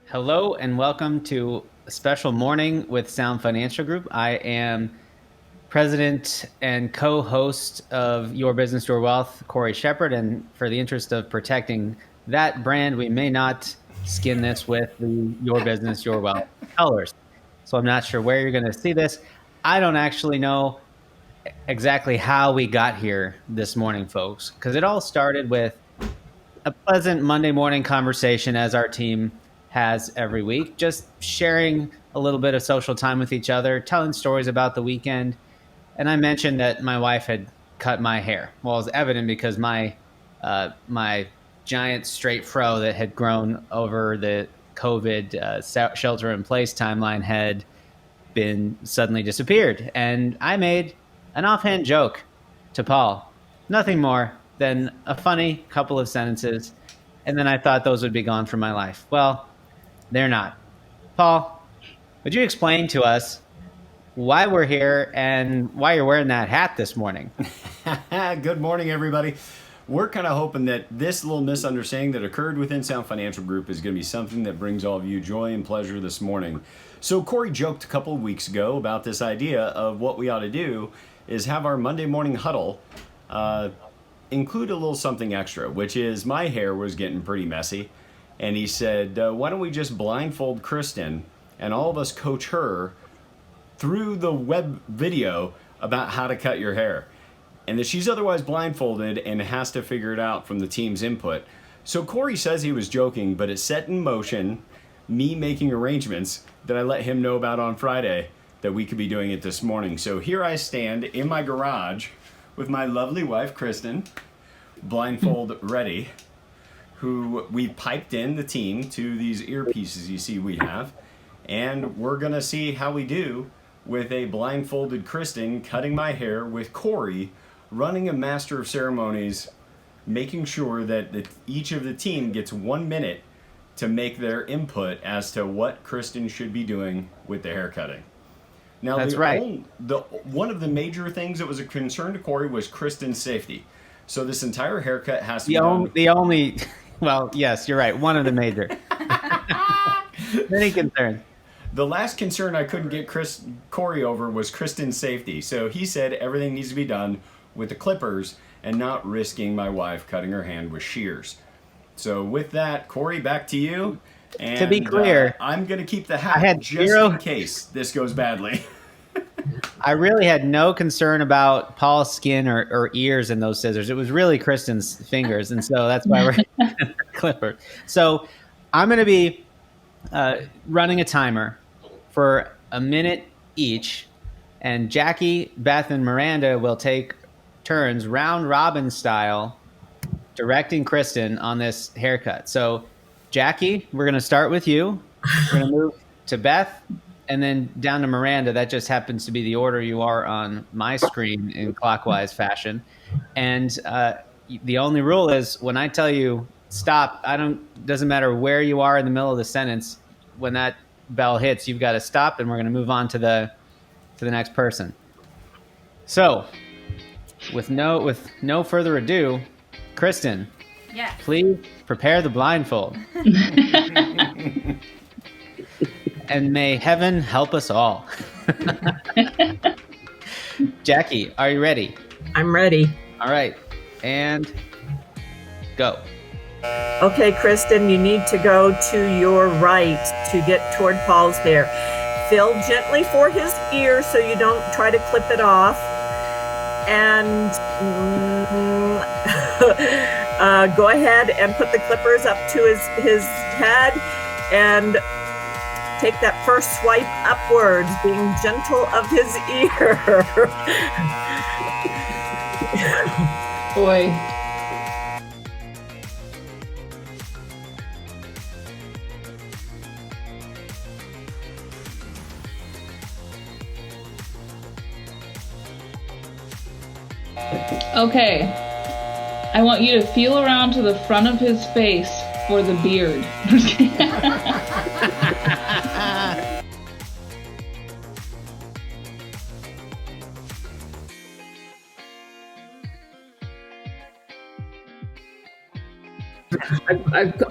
Hello and welcome to a special morning with Sound Financial Group. I am president and co-host of Your Business, Your Wealth, Cory Shepard. And for the interest of protecting that brand, we may not skin this with the Your Business, Your Wealth colors. So I'm not sure where you're going to see this. I don't actually know exactly how we got here this morning, folks, because it all started with a pleasant Monday morning conversation as our team has every week, just sharing a little bit of social time with each other, telling stories about the weekend. And I mentioned that my wife had cut my hair. Well, it was evident because my giant straight fro that had grown over the COVID shelter in place timeline had been suddenly disappeared. And I made an offhand joke to Paul, nothing more than a funny couple of sentences. And then I thought those would be gone from my life. Well, they're not. Paul, would you explain to us why we're here and why you're wearing that hat this morning? Good morning, everybody. We're kind of hoping that this little misunderstanding that occurred within Sound Financial Group is going to be something that brings all of you joy and pleasure this morning. So Cory joked a couple of weeks ago about this idea of what we ought to do is have our Monday morning huddle include a little something extra, which is my hair was getting pretty messy. And he said, why don't we just blindfold Kristen and all of us coach her through the web video about how to cut your hair, and that she's otherwise blindfolded and has to figure it out from the team's input. So Cory says he was joking, but it set in motion me making arrangements that I let him know about on Friday that we could be doing it this morning. So here I stand in my garage with my lovely wife, Kristen, blindfold ready, who we piped in the team to these earpieces you see we have, and we're gonna see how we do with a blindfolded Kristen cutting my hair with Cory running a master of ceremonies, making sure that each of the team gets 1 minute to make their input as to what Kristen should be doing with the hair cutting. Now, That's right. One of the major things that was a concern to Cory was Kristen's safety. So this entire haircut has to be done. Well, yes, you're right. One of the major. Many concerns. The last concern I couldn't get Cory over was Kristen's safety. So he said everything needs to be done with the clippers and not risking my wife cutting her hand with shears. So with that, Cory, back to you. And to be clear, I'm going to keep the hat just in case this goes badly. I really had no concern about Paul's skin or ears in those scissors. It was really Kristen's fingers, and so that's why we're clippers. So I'm going to be running a timer for a minute each, and Jackie, Beth, and Miranda will take turns round robin style directing Kristen on this haircut. So Jackie, we're going to start with you. We're going to move to Beth and then down to Miranda. That just happens to be the order you are on my screen in clockwise fashion. And the only rule is when I tell you stop, doesn't matter where you are in the middle of the sentence. When that bell hits, you've got to stop, and we're going to move on to the next person. So, with no further ado, Kristen, yes, please prepare the blindfold. And may heaven help us all. Jackie, are you ready? I'm ready. All right, and go. Okay, Kristen, you need to go to your right to get toward Paul's hair. Feel gently for his ear so you don't try to clip it off. And go ahead and put the clippers up to his head and take that first swipe upwards, being gentle of his ear. boy. Okay, I want you to feel around to the front of his face for the beard.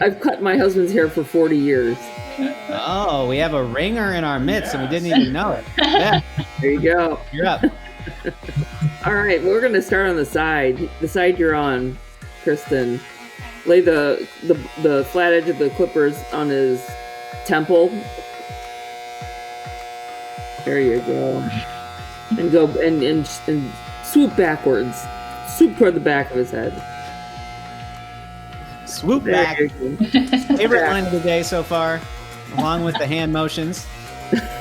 I've cut my husband's hair for 40 years. Oh, we have a ringer in our midst, and we didn't even know it. Yeah, There you go. you're up. All right, we're going to start on the side you're on, Kristen. Lay the flat edge of the clippers on his temple. There you go. And go and swoop backwards. Swoop toward the back of his head. Swoop There back. you go. Favorite line of the day so far, along with the hand motions. I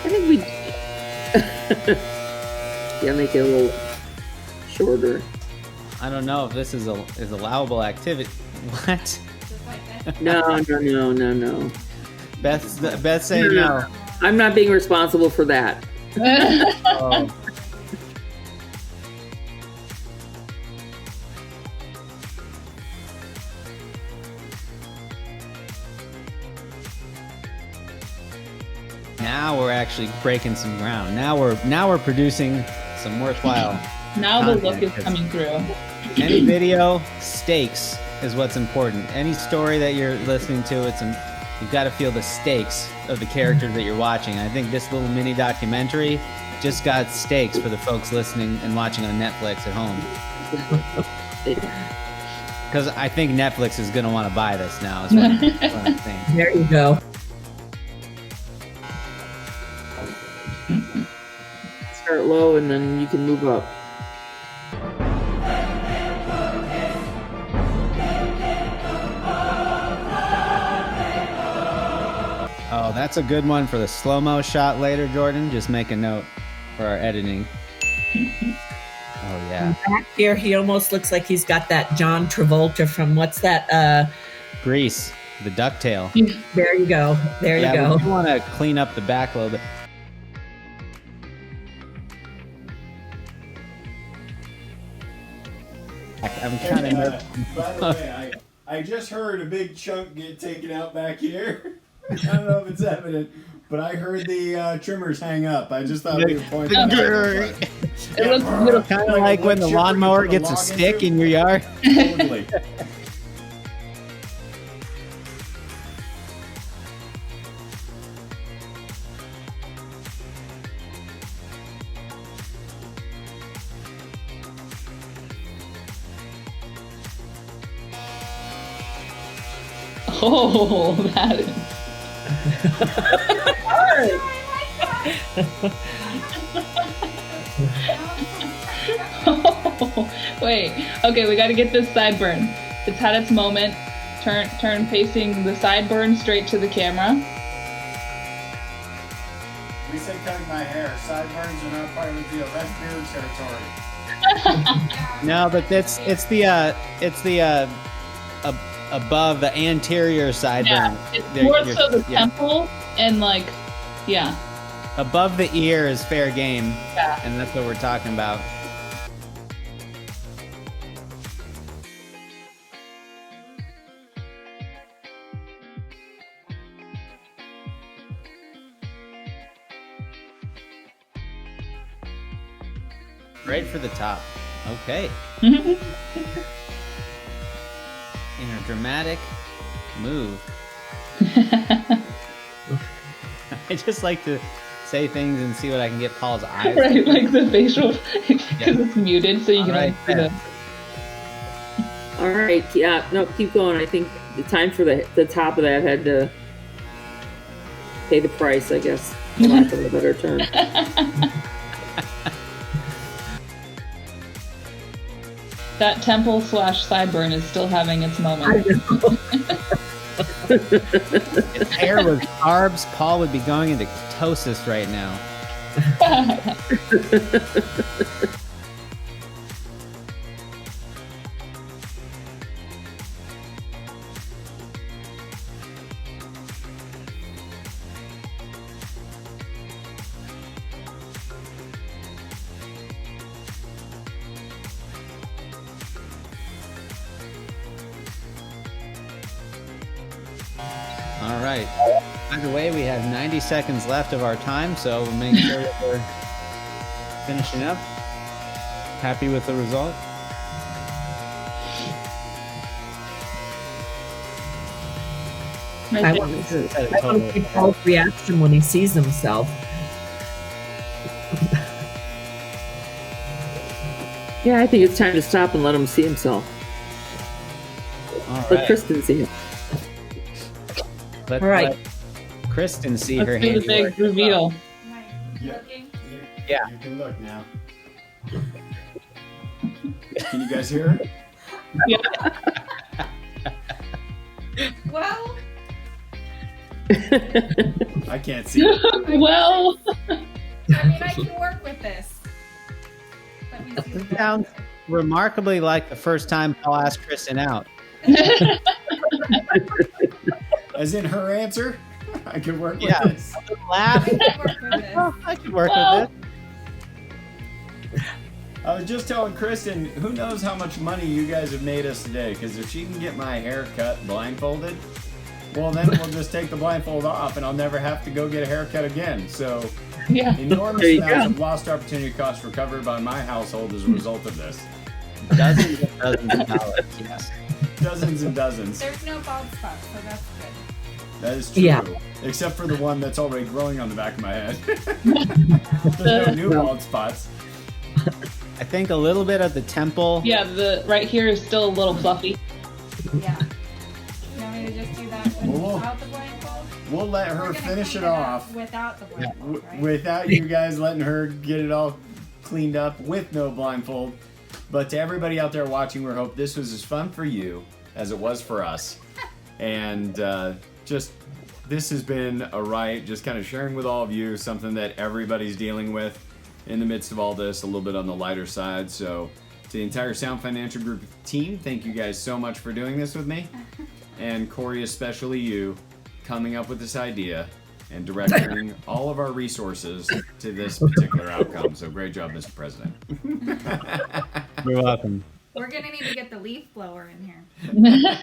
think we. Yeah, make it a little shorter. I don't know if this is allowable activity. What? No. Beth saying no. I'm not being responsible for that. Oh. Now we're actually breaking some ground. Now we're producing some worthwhile. Now the look content. is coming through. Any video, stakes is what's important. Any story that you're listening to, you've got to feel the stakes of the characters that you're watching. I think this little mini documentary just got stakes for the folks listening and watching on Netflix at home. Because I think Netflix is going to want to buy this now, is what I'm saying. There you go. Start low and then you can move up. Oh, that's a good one for the slow-mo shot later, Jordan. Just make a note for our editing. Oh, yeah. Back here, he almost looks like he's got that John Travolta from what's that? Grease, the ducktail. There you go. There you go. We want to clean up the back a little bit. I'm kind of nervous. By the way, I just heard a big chunk get taken out back here. I don't know if it's evident, but I heard the trimmers hang up. I just thought we would point that out. It looks beautiful. Kind of like when the lawnmower gets a stick in your yard. Totally. Oh, that is. Oh, wait. Okay, we got to get this sideburn. It's had its moment. Turn facing the sideburn straight to the camera. We say cutting my hair. Sideburns are not part of the deal. That's beard territory. No, but it's the above the anterior sideburn. Yeah, it's more so the temple and like, yeah. Above the ear is fair game. Yeah. And that's what we're talking about. Right for the top. Okay. In a dramatic move. I just like to say things and see what I can get Paul's eyes. Right, like the facial, because it's muted, so you can Right, only see the. All right, yeah, no, keep going. I think the time for the top of that had to pay the price, I guess, for lack of a better term. That temple / sideburn is still having its moment. If hair was carbs, Paul would be going into ketosis right now. All right. By the way, we have 90 seconds left of our time, so we'll make sure that we're finishing up. Happy with the result? I want to see Paul's reaction when he sees himself. Yeah, I think it's time to stop and let him see himself. All Let right. Kristen see him. Let Kristen see her Let's do the handiwork. big reveal. Yeah. Yeah. You can look now. Can you guys hear her? Yeah. Well, I can't see it. Well, I mean, I can work with this. Let me see. It sounds remarkably like the first time Paul asked Kristen out. As in her answer? I can work with Yeah. this. Laugh. I can work with this. I could work Well. with it. I was just telling Kristen, who knows how much money you guys have made us today? Because if she can get my hair cut blindfolded, well, then we'll just take the blindfold off and I'll never have to go get a haircut again. So yeah. enormous There you amounts go. of lost opportunity costs recovered by my household as a result of this. Dozens and dozens of dollars, yes. Dozens and dozens. There's no bald spot, so that's good. That is true. Yeah. Except for the one that's already growing on the back of my head. There's no new bald spots. I think a little bit at the temple. Yeah, the right here is still a little fluffy. Yeah. You want me to just do that without the blindfold? We'll let We're her gonna finish clean it off without the blindfold, right? without you guys letting her get it all cleaned up with no blindfold. But to everybody out there watching, we hope this was as fun for you as it was for us. And just this has been a riot, just kind of sharing with all of you something that everybody's dealing with in the midst of all this, a little bit on the lighter side. So to the entire Sound Financial Group team, thank you guys so much for doing this with me. And Cory, especially you, coming up with this idea and directing all of our resources to this particular outcome. So great job, Mr. President. You're welcome. We're gonna need to get the leaf blower in here.